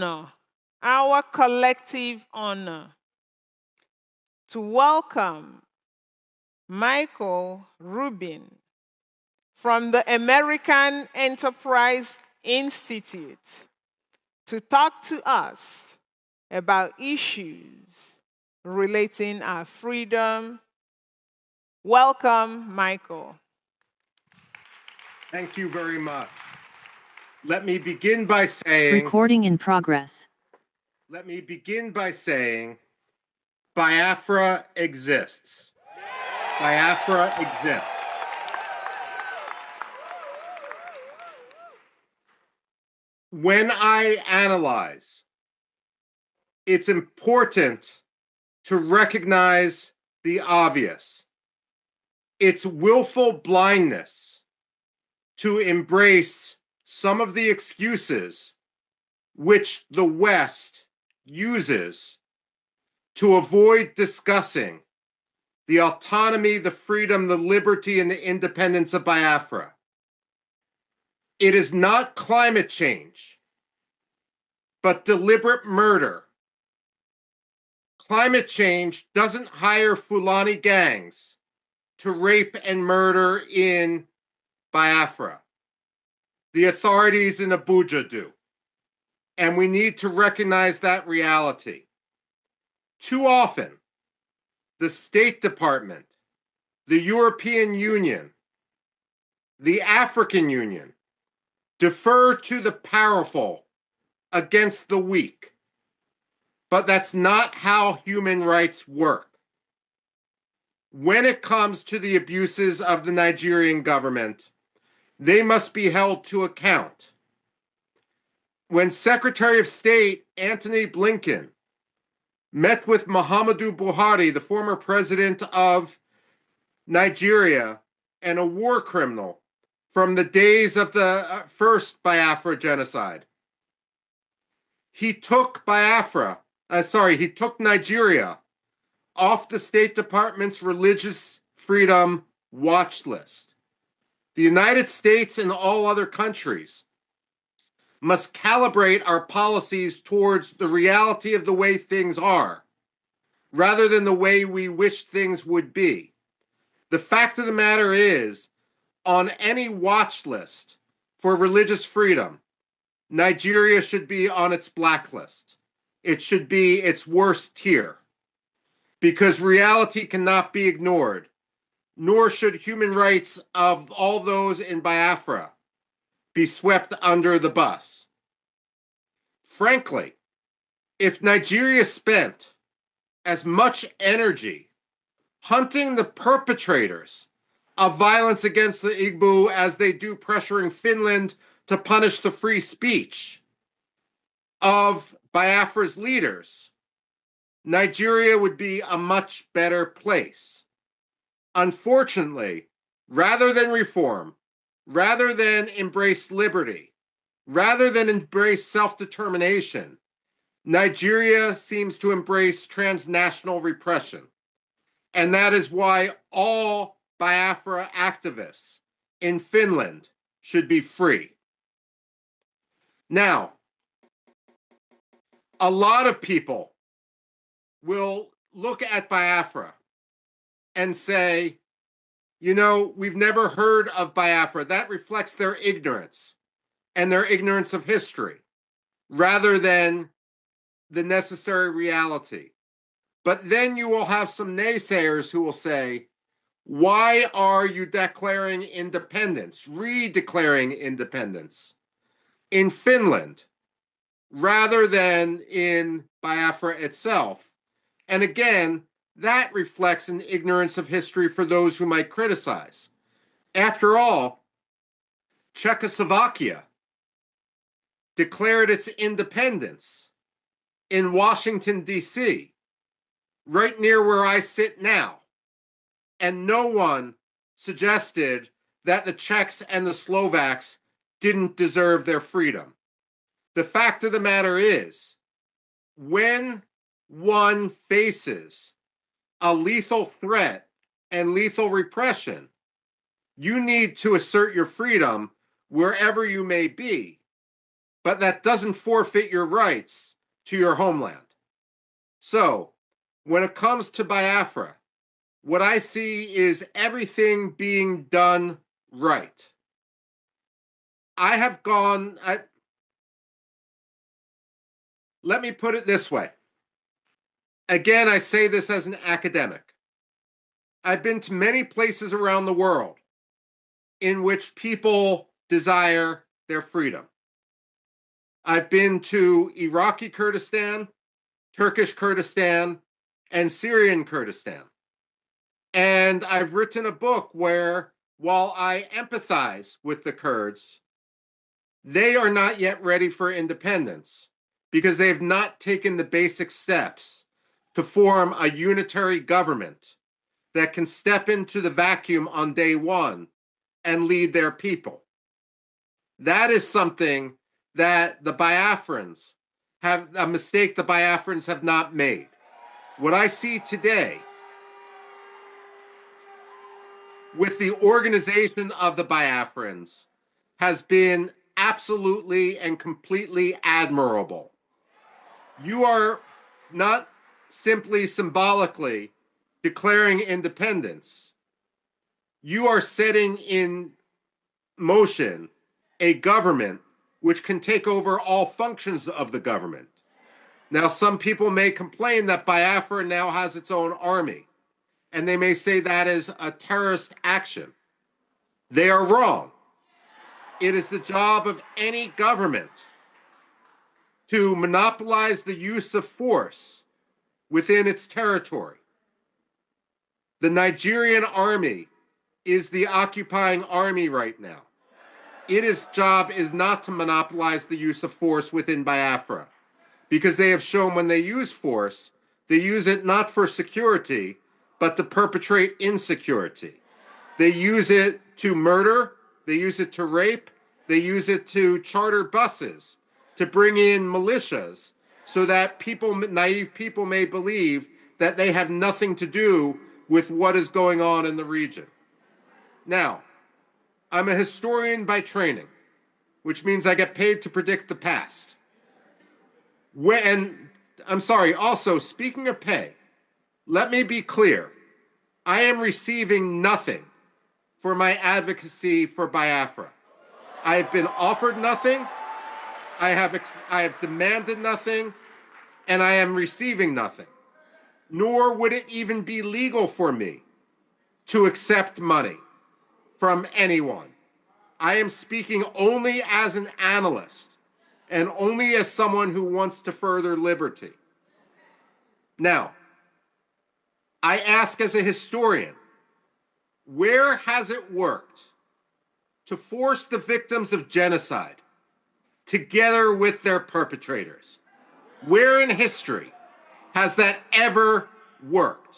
honor, our collective honor, to welcome Michael Rubin from the American Enterprise Institute to talk to us about issues relating our freedom. Welcome, Michael. Thank you very much. Let me begin by saying... Recording in progress. Let me begin by saying Biafra exists. Biafra exists. When I analyze, it's important to recognize the obvious. It's willful blindness to embrace some of the excuses which the West uses to avoid discussing the autonomy, the freedom, the liberty, and the independence of Biafra. It is not climate change, but deliberate murder. Climate change doesn't hire Fulani gangs to rape and murder in Biafra. The authorities in Abuja do. And we need to recognize that reality. Too often, the State Department, the European Union, the African Union defer to the powerful against the weak. But that's not how human rights work. When it comes to the abuses of the Nigerian government, they must be held to account. When Secretary of State Antony Blinken met with Muhammadu Buhari, the former president of Nigeria and a war criminal from the days of the first Biafra genocide, he took Nigeria off the State Department's religious freedom watch list. The United States and all other countries must calibrate our policies towards the reality of the way things are, rather than the way we wish things would be. The fact of the matter is, on any watch list for religious freedom, Nigeria should be on its blacklist. It should be its worst tier, because reality cannot be ignored, nor should human rights of all those in Biafra be swept under the bus. Frankly, if Nigeria spent as much energy hunting the perpetrators of violence against the Igbo as they do pressuring Finland to punish the free speech of Biafra's leaders, Nigeria would be a much better place. Unfortunately, rather than reform, rather than embrace liberty, rather than embrace self-determination, Nigeria seems to embrace transnational repression. And that is why all Biafra activists in Finland should be free. Now, a lot of people will look at Biafra and say, you know, we've never heard of Biafra. That reflects their ignorance and their ignorance of history, rather than the necessary reality. But then you will have some naysayers who will say, why are you declaring independence, redeclaring independence in Finland, rather than in Biafra itself? And again, that reflects an ignorance of history for those who might criticize. After all, Czechoslovakia declared its independence in Washington, D.C., right near where I sit now. And no one suggested that the Czechs and the Slovaks didn't deserve their freedom. The fact of the matter is, when one faces a lethal threat and lethal repression, you need to assert your freedom wherever you may be. but that doesn't forfeit your rights to your homeland. So, when it comes to Biafra, what I see is everything being done right. Let me put it this way. Again, I say this as an academic. I've been to many places around the world in which people desire their freedom. I've been to Iraqi Kurdistan, Turkish Kurdistan, and Syrian Kurdistan. And I've written a book where, while I empathize with the Kurds, they are not yet ready for independence because they have not taken the basic steps to form a unitary government that can step into the vacuum on day one and lead their people. That is something that the Biafrans have, a mistake the Biafrans have not made. What I see today with the organization of the Biafrans has been absolutely and completely admirable. You are not simply symbolically declaring independence. You are setting in motion a government which can take over all functions of the government. Now, some people may complain that Biafra now has its own army, and they may say that is a terrorist action. They are wrong. It is the job of any government to monopolize the use of force within its territory. The Nigerian army is the occupying army right now. Its job is not to monopolize the use of force within Biafra, because they have shown when they use force, they use it not for security, but to perpetrate insecurity. They use it to murder, they use it to rape, they use it to charter buses, to bring in militias, so that people, naive people, may believe that they have nothing to do with what is going on in the region. Now, I'm a historian by training, which means I get paid to predict the past. Also, speaking of pay, let me be clear. I am receiving nothing for my advocacy for Biafra. I have been offered nothing, I have demanded nothing, and I am receiving nothing. Nor would it even be legal for me to accept money from anyone. I am speaking only as an analyst and only as someone who wants to further liberty. Now, I ask as a historian, where has it worked to force the victims of genocide together with their perpetrators? Where in history has that ever worked?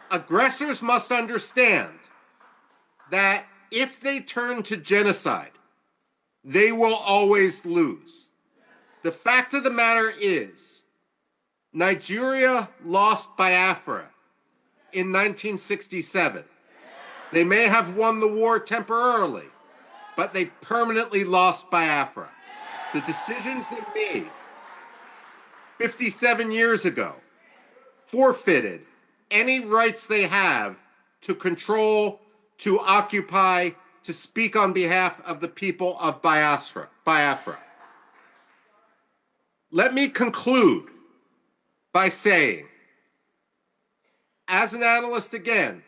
Aggressors must understand that if they turn to genocide, they will always lose. The fact of the matter is, Nigeria lost Biafra in 1967. They may have won the war temporarily, but they permanently lost Biafra. The decisions they made 57 years ago forfeited any rights they have to control, to occupy, to speak on behalf of the people of Biafra. Let me conclude by saying, as an analyst again,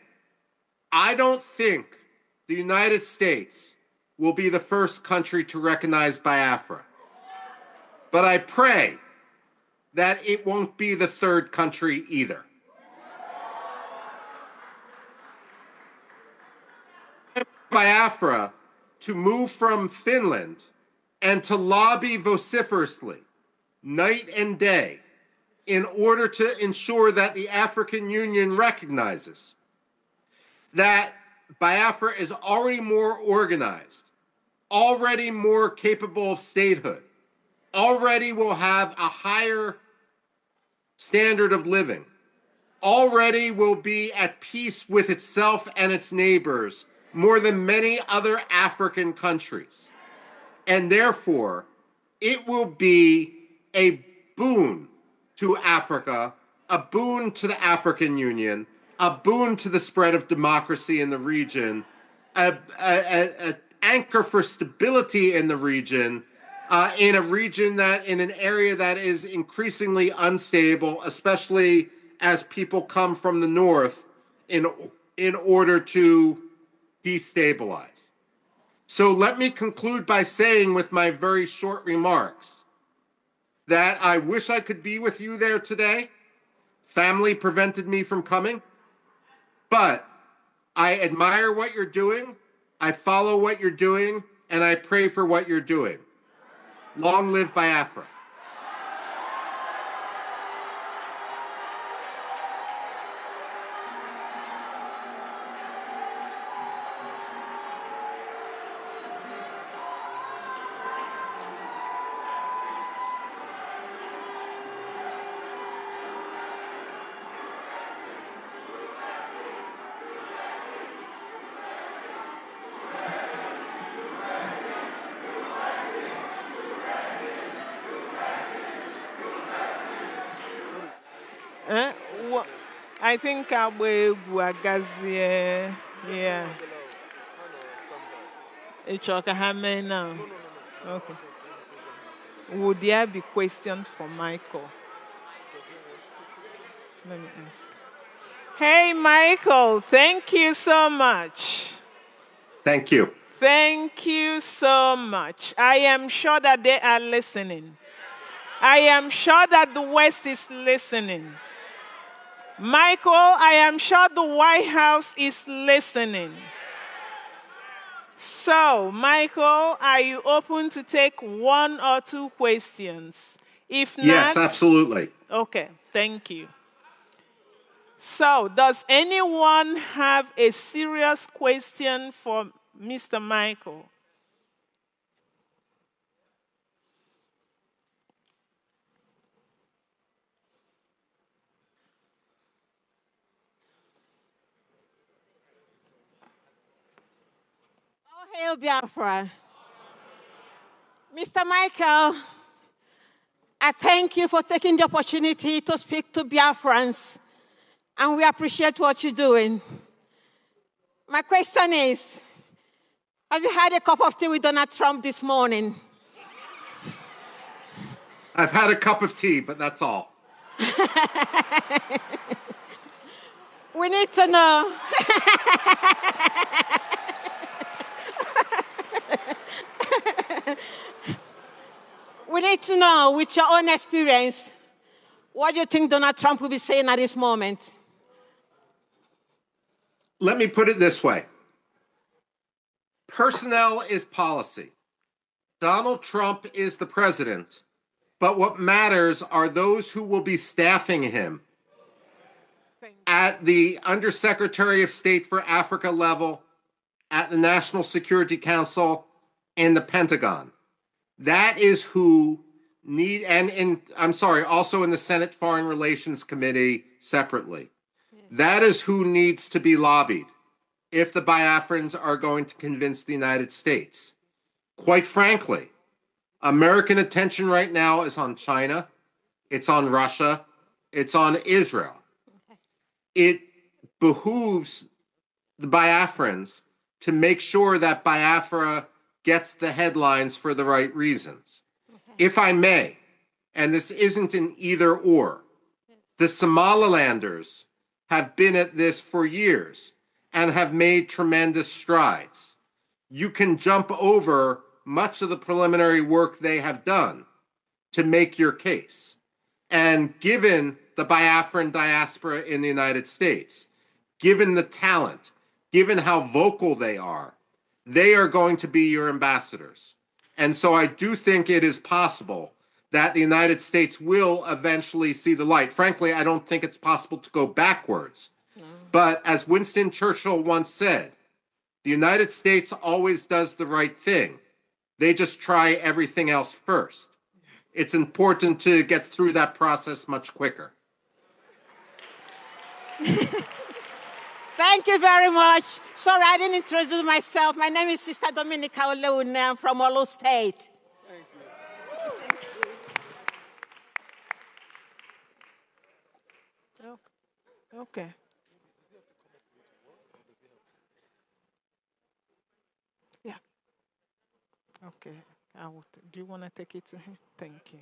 I don't think the United States will be the first country to recognize Biafra. But I pray that it won't be the third country either. Biafra to move from Finland and to lobby vociferously, night and day, in order to ensure that the African Union recognizes that Biafra is already more organized, already more capable of statehood, already will have a higher standard of living, already will be at peace with itself and its neighbors more than many other African countries. And therefore, it will be a boon to Africa, a boon to the African Union, a boon to the spread of democracy in the region, an anchor for stability in the region, in an area that is increasingly unstable, especially as people come from the north in order to destabilize. So let me conclude by saying, with my very short remarks, that I wish I could be with you there today. Family prevented me from coming, but I admire what you're doing, I follow what you're doing, and I pray for what you're doing. Long live Biafra. Eh? I think I'll be Guagazie. Yeah. It's okay, now. Okay. Would there be questions for Michael? Let me ask. Hey, Michael, thank you so much. Thank you. Thank you so much. I am sure that they are listening. I am sure that the West is listening. Michael, I am sure the White House is listening. So, Michael, are you open to take one or two questions? If not, yes, absolutely. Okay, thank you. So, does anyone have a serious question for Mr. Michael? Oh, hail Biafra. Mr. Michael, I thank you for taking the opportunity to speak to Biafrans, and we appreciate what you're doing. My question is, have you had a cup of tea with Donald Trump this morning? I've had a cup of tea, but that's all. We need to know. We need to know, with your own experience, what do you think Donald Trump will be saying at this moment? Let me put it this way. Personnel is policy. Donald Trump is the president, but what matters are those who will be staffing him at the Undersecretary of State for Africa level, at the National Security Council, and the Pentagon. That is who also in the Senate Foreign Relations Committee separately. That is who needs to be lobbied if the Biafrans are going to convince the United States. Quite frankly, American attention right now is on China, it's on Russia, it's on Israel. It behooves the Biafrans to make sure that Biafra gets the headlines for the right reasons. If I may, and this isn't an either or, the Somalilanders have been at this for years and have made tremendous strides. You can jump over much of the preliminary work they have done to make your case. And given the Biafran diaspora in the United States, given the talent, given how vocal they are going to be your ambassadors. And so I do think it is possible that the United States will eventually see the light. Frankly, I don't think it's possible to go backwards. No. But as Winston Churchill once said, the United States always does the right thing. They just try everything else first. It's important to get through that process much quicker. Thank you very much. Sorry, I didn't introduce myself. My name is Sister Dominica Oleune. I'm from Olo State. Thank you. Okay. Okay. Yeah. Okay. Do you want to take it to him? Thank you.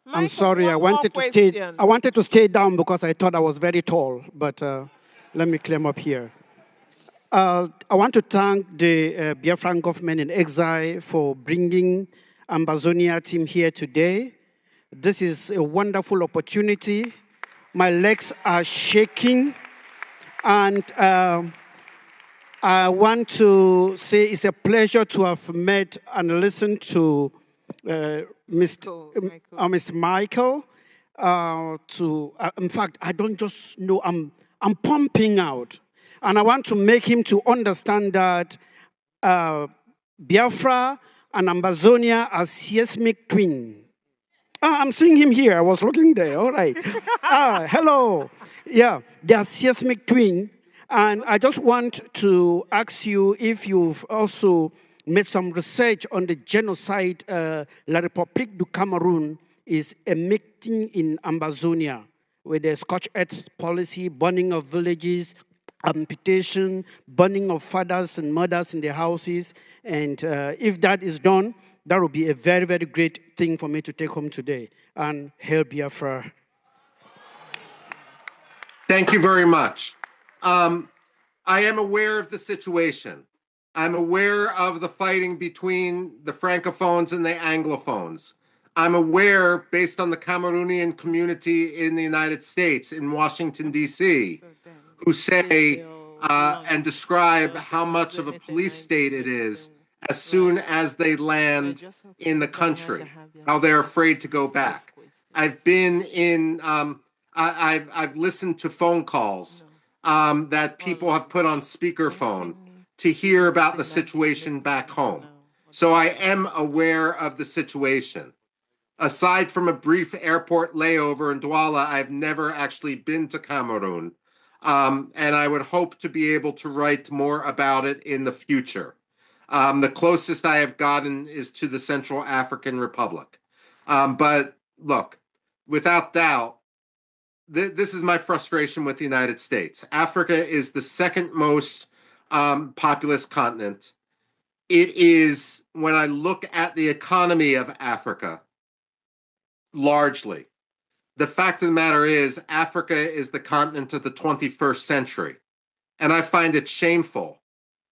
I'm Michael, sorry. one more I question. wanted to stay down because I thought I was very tall. But let me climb up here. I want to thank the Biafran government in exile for bringing Ambazonia team here today. This is a wonderful opportunity. My legs are shaking, and I want to say it's a pleasure to have met and listened to Mr. Mr. Michael. In fact, I don't just know, I'm pumping out. And I want to make him to understand that uh, Biafra and Ambazonia are seismic twins. I'm seeing him here. I was looking there. All right. Hello. Yeah, they are seismic twin. And I just want to ask you if you've also made some research on the genocide La République du Cameroon is emitting in Ambazonia with the scorched earth policy, burning of villages, amputation, burning of fathers and mothers in their houses. And if that is done, that would be a very, very great thing for me to take home today. And hail Biafra. Thank you very much. I am aware of the situation. I'm aware of the fighting between the Francophones and the Anglophones. I'm aware, based on the Cameroonian community in the United States, in Washington, D.C., who say and describe how much of a police state it is as soon as they land in the country, how they're afraid to go back. I've been in, I've listened to phone calls that people have put on speakerphone to hear about the situation back home. So I am aware of the situation. Aside from a brief airport layover in Douala, I've never actually been to Cameroon. And I would hope to be able to write more about it in the future. The closest I have gotten is to the Central African Republic. But look, without doubt, this is my frustration with the United States. Africa is the second most populous continent. It is, when I look at the economy of Africa, largely, the fact of the matter is Africa is the continent of the 21st century. And I find it shameful,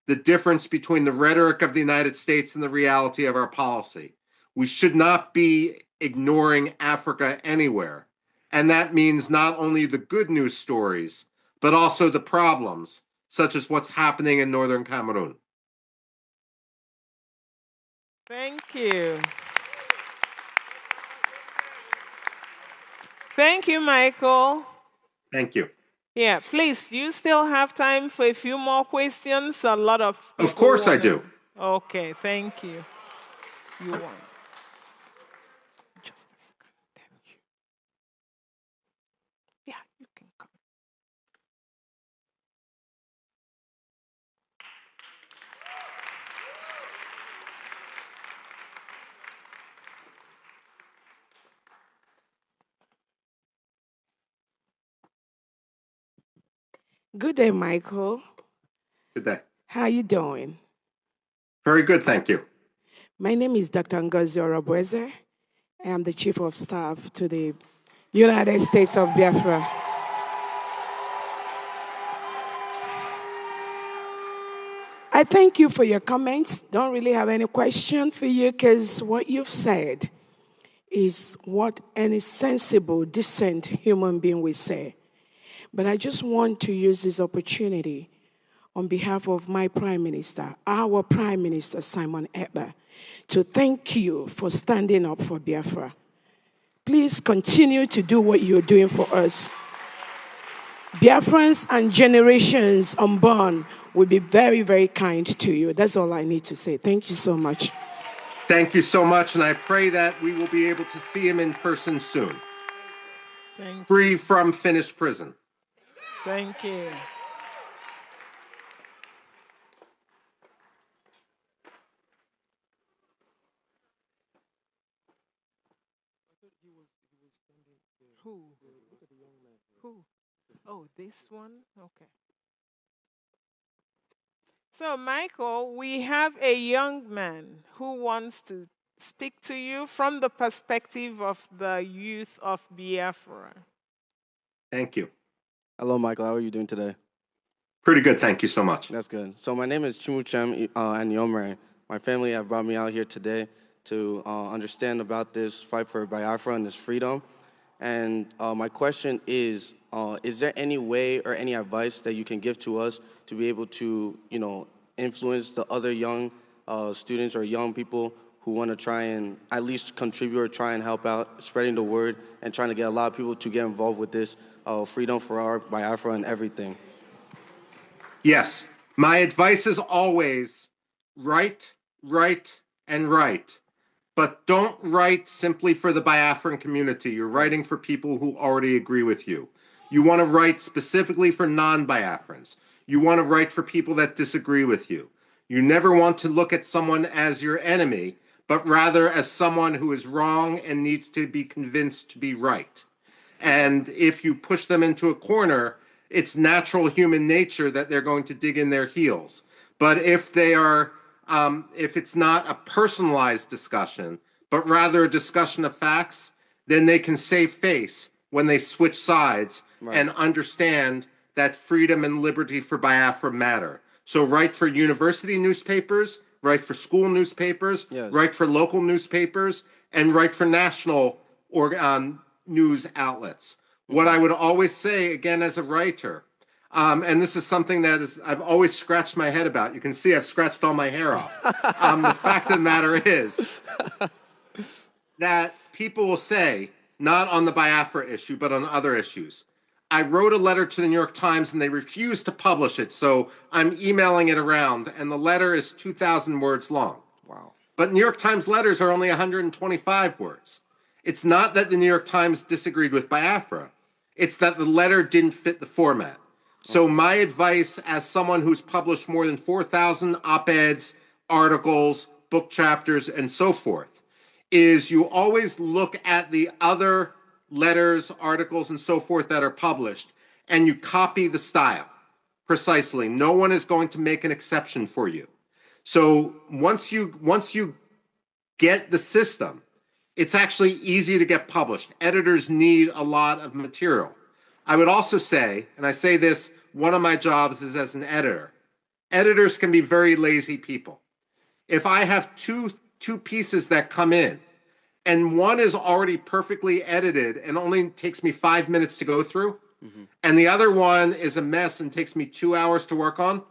the difference between the rhetoric of the United States and the reality of our policy. We should not be ignoring Africa anywhere. And that means not only the good news stories, but also the problems, such as what's happening in northern Cameroon. Thank you. Thank you, Michael. Thank you. Yeah, please, do you still have time for a few more questions? A lot of people. Of course I do. Okay, thank you. You won. Just a second. Thank you. Yeah, you can come. Good day, Michael. Good day. How are you doing? Very good, thank you. My name is Dr. Ngozi Orobweze. I am the Chief of Staff to the United States of Biafra. I thank you for your comments. Don't really have any question for you because what you've said is what any sensible, decent human being will say. But I just want to use this opportunity on behalf of my Prime Minister, our Prime Minister, Simon Ekpa, to thank you for standing up for Biafra. Please continue to do what you're doing for us. Biafrans and generations unborn will be very, very kind to you. That's all I need to say. Thank you so much. Thank you so much, and I pray that we will be able to see him in person soon. Free from Finnish prison. Thank you. Who? Who? Oh, this one? Okay. So, Michael, we have a young man who wants to speak to you from the perspective of the youth of Biafra. Thank you. Hello, Michael. How are you doing today? Pretty good. Thank you so much. That's good. So my name is Chimuchem Anyomre. My family have brought me out here today to understand about this fight for Biafra and this freedom. And my question is there any way or any advice that you can give to us to be able to, influence the other young students or young people who want to try and at least contribute or try and help out spreading the word and trying to get a lot of people to get involved with this freedom for our Biafra and everything? Yes. My advice is always write, and write. But don't write simply for the Biafran community. You're writing for people who already agree with you. You want to write specifically for non-Biafrans. You want to write for people that disagree with you. You never want to look at someone as your enemy, but rather as someone who is wrong and needs to be convinced to be right. And if you push them into a corner, it's natural human nature that they're going to dig in their heels. But if they are, if it's not a personalized discussion, but rather a discussion of facts, then they can save face when they switch sides and understand that freedom and liberty for Biafra matter. So write for university newspapers, write for school newspapers, write for local newspapers, and write for national news outlets. What I would always say, again, as a writer, and this is something that I've always scratched my head about. You can see I've scratched all my hair off. The fact of the matter is that people will say, not on the Biafra issue, but on other issues, I wrote a letter to the New York Times and they refused to publish it, so I'm emailing it around, and the letter is 2,000 words long. Wow. But New York Times letters are only 125 words. It's not that the New York Times disagreed with Biafra. It's that the letter didn't fit the format. So my advice as someone who's published more than 4,000 op-eds, articles, book chapters, and so forth, is you always look at the other letters, articles, and so forth that are published, and you copy the style precisely. No one is going to make an exception for you. So once you get the system, it's actually easy to get published. Editors need a lot of material. I would also say, and I say this, one of my jobs is as an editor. Editors can be very lazy people. If I have two pieces that come in, and one is already perfectly edited and only takes me 5 minutes to go through, and the other one is a mess and takes me 2 hours to work on,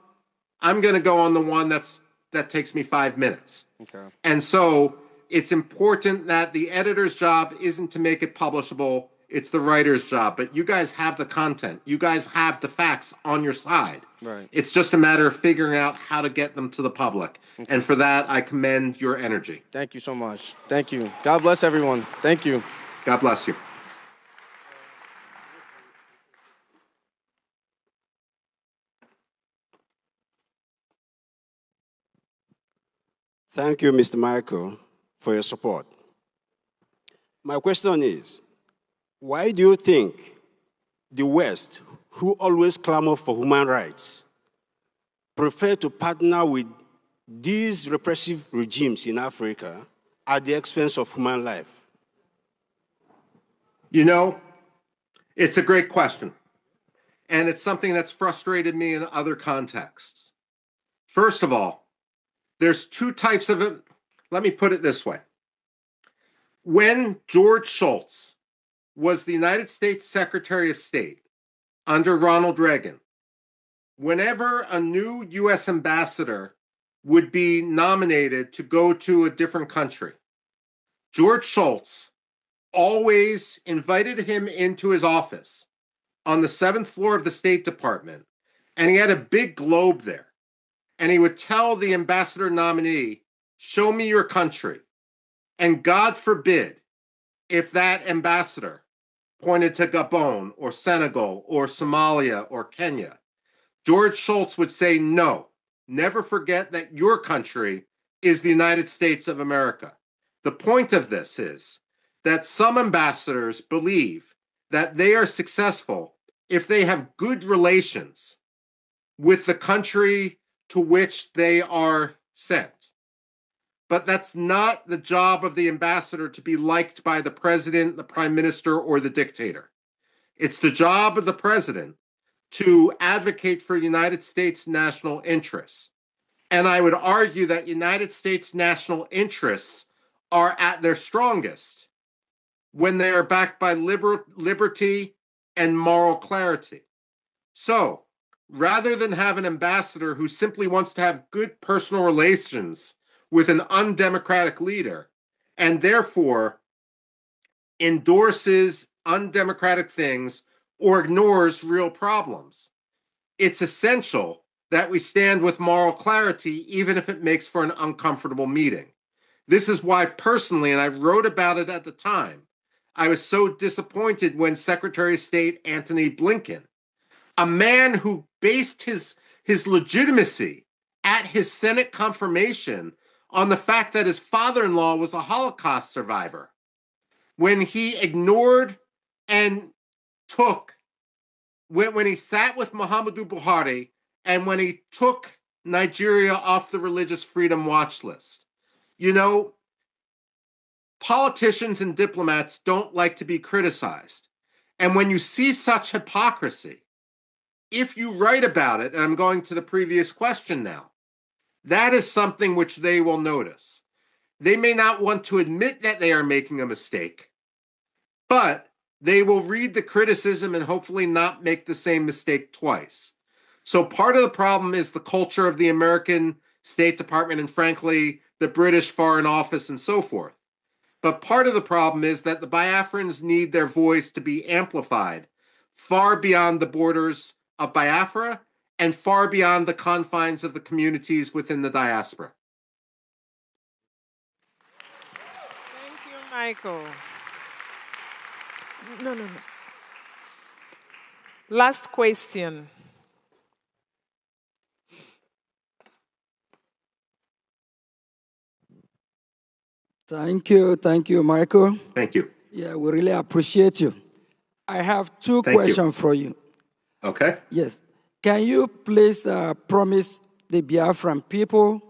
I'm going to go on the one that takes me 5 minutes. Okay. And so it's important that the editor's job isn't to make it publishable, it's the writer's job. But you guys have the content. You guys have the facts on your side. Right. It's just a matter of figuring out how to get them to the public. Okay. And for that, I commend your energy. Thank you so much. Thank you. God bless everyone. Thank you. God bless you. Thank you, Mr. Michael, for your support. My question is, why do you think the West, who always clamor for human rights, prefer to partner with these repressive regimes in Africa at the expense of human life? You know, it's a great question. And it's something that's frustrated me in other contexts. First of all, there's two types of it. Let me put it this way. When George Shultz was the United States Secretary of State under Ronald Reagan, whenever a new U.S. ambassador would be nominated to go to a different country, George Shultz always invited him into his office on the 7th floor of the State Department, and he had a big globe there. And he would tell the ambassador nominee, show me your country. And God forbid if that ambassador pointed to Gabon or Senegal or Somalia or Kenya, George Shultz would say, no, never forget that your country is the United States of America. The point of this is that some ambassadors believe that they are successful if they have good relations with the country to which they are sent. But that's not the job of the ambassador to be liked by the president, the prime minister, or the dictator. It's the job of the president to advocate for United States national interests. And I would argue that United States national interests are at their strongest when they are backed by liberty and moral clarity. So, rather than have an ambassador who simply wants to have good personal relations with an undemocratic leader and therefore endorses undemocratic things or ignores real problems, it's essential that we stand with moral clarity, even if it makes for an uncomfortable meeting. This is why personally, and I wrote about it at the time, I was so disappointed when Secretary of State Antony Blinken, a man who based his legitimacy at his Senate confirmation on the fact that his father-in-law was a Holocaust survivor, when he ignored and took, when he sat with Muhammadu Buhari and when he took Nigeria off the religious freedom watch list. You know, politicians and diplomats don't like to be criticized. And when you see such hypocrisy, if you write about it, and I'm going to the previous question now, that is something which they will notice. They may not want to admit that they are making a mistake, but they will read the criticism and hopefully not make the same mistake twice. So part of the problem is the culture of the American State Department and frankly, the British Foreign Office and so forth. But part of the problem is that the Biafrans need their voice to be amplified far beyond the borders of Biafra and far beyond the confines of the communities within the diaspora. Thank you, Michael. No. Last question. Thank you, Michael. Thank you. Yeah, we really appreciate you. I have two questions for you. Okay. Yes. Can you please promise the Biafran people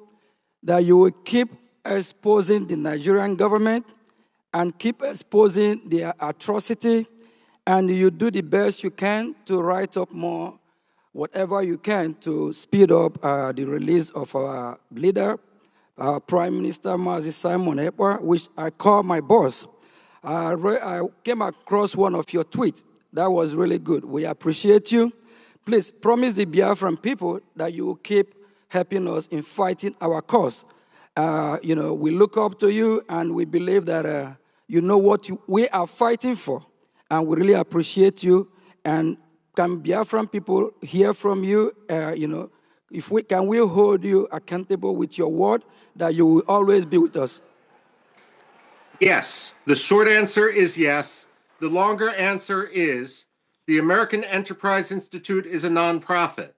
that you will keep exposing the Nigerian government and keep exposing their atrocity, and you do the best you can to write up more, whatever you can, to speed up the release of our leader, our Prime Minister, Simon Ekpa, which I call my boss. I came across one of your tweets. That was really good. We appreciate you. Please promise the Biafran people that you will keep helping us in fighting our cause. We look up to you, and we believe that you know what we are fighting for, and we really appreciate you. And can Biafran people hear from you? If we hold you accountable with your word that you will always be with us? Yes. The short answer is yes. The longer answer is the American Enterprise Institute is a nonprofit.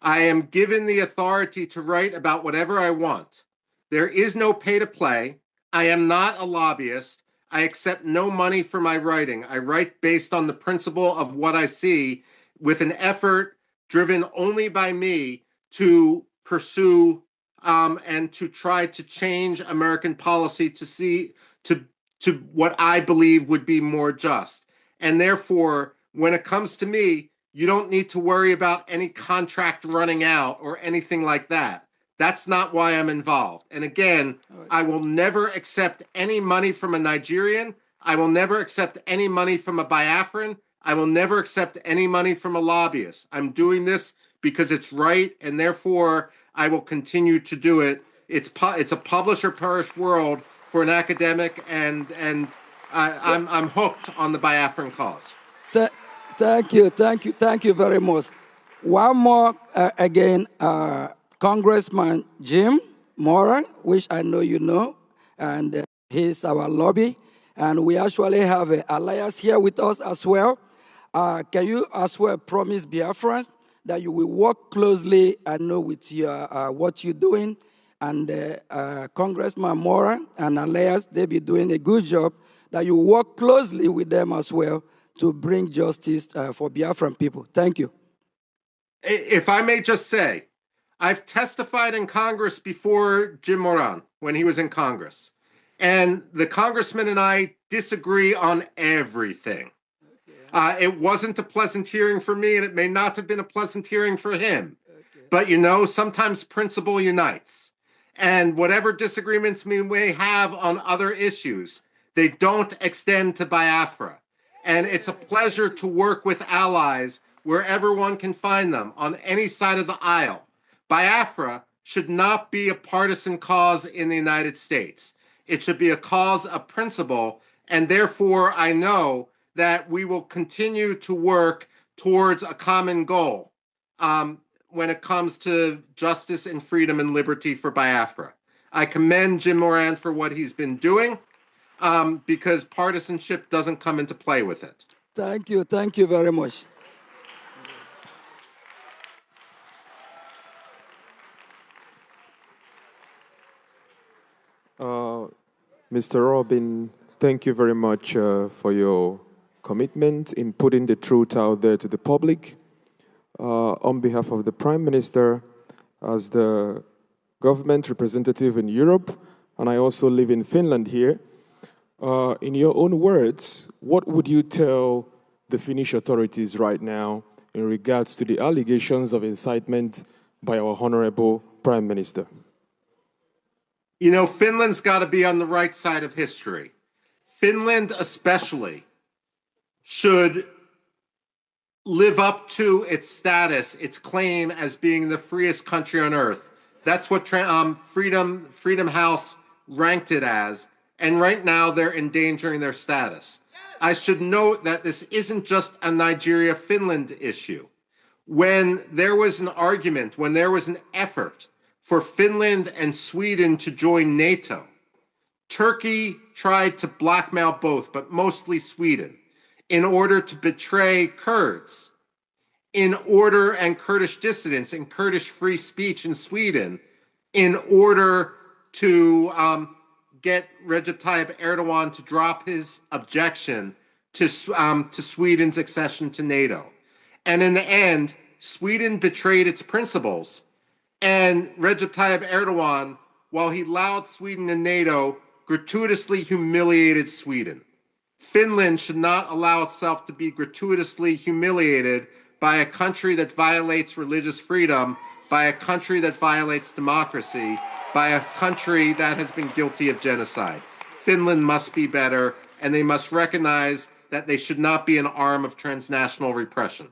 I am given the authority to write about whatever I want. There is no pay to play. I am not a lobbyist. I accept no money for my writing. I write based on the principle of what I see, with an effort driven only by me to pursue and to try to change American policy to what I believe would be more just. And therefore, when it comes to me, you don't need to worry about any contract running out or anything like that. That's not why I'm involved. And again, I will never accept any money from a Nigerian. I will never accept any money from a Biafran. I will never accept any money from a lobbyist. I'm doing this because it's right, and therefore I will continue to do it. It's a publish or perish world for an academic, and I'm hooked on the Biafran cause. Thank you very much. One more again, Congressman Jim Moran, which I know you know, and he's our lobby, and we actually have an alliance here with us as well. Can you as well promise Biafrans that you will work closely, I know, with your, what you're doing, and Congressman Moran and alliance, they'll be doing a good job, that you work closely with them as well to bring justice for Biafran people. Thank you. If I may just say, I've testified in Congress before Jim Moran when he was in Congress. And the congressman and I disagree on everything. It wasn't a pleasant hearing for me, and it may not have been a pleasant hearing for him. But you know, sometimes principle unites. And whatever disagreements we may have on other issues, they don't extend to Biafra. And it's a pleasure to work with allies wherever one can find them, on any side of the aisle. Biafra should not be a partisan cause in the United States. It should be a cause of principle, and therefore I know that we will continue to work towards a common goal when it comes to justice and freedom and liberty for Biafra. I commend Jim Moran for what he's been doing because partisanship doesn't come into play with it. Thank you very much. Mr. Rubin, thank you very much for your commitment in putting the truth out there to the public. On behalf of the Prime Minister, as the government representative in Europe, and I also live in Finland here, in your own words, what would you tell the Finnish authorities right now in regards to the allegations of incitement by our Honorable Prime Minister? You know, Finland's got to be on the right side of history. Finland especially should live up to its status, its claim as being the freest country on earth. That's what Freedom House ranked it as. And right now they're endangering their status. I should note that this isn't just a Nigeria-Finland issue. When there was an argument, when there was an effort for Finland and Sweden to join NATO, Turkey tried to blackmail both, but mostly Sweden, in order to betray Kurds, and Kurdish dissidents and Kurdish free speech in Sweden, in order to get Recep Tayyip Erdogan to drop his objection to Sweden's accession to NATO. And in the end, Sweden betrayed its principles, and Recep Tayyip Erdogan, while he allowed Sweden in NATO, gratuitously humiliated Sweden. Finland should not allow itself to be gratuitously humiliated by a country that violates religious freedom, by a country that violates democracy, by a country that has been guilty of genocide. Finland must be better, and they must recognize that they should not be an arm of transnational repression.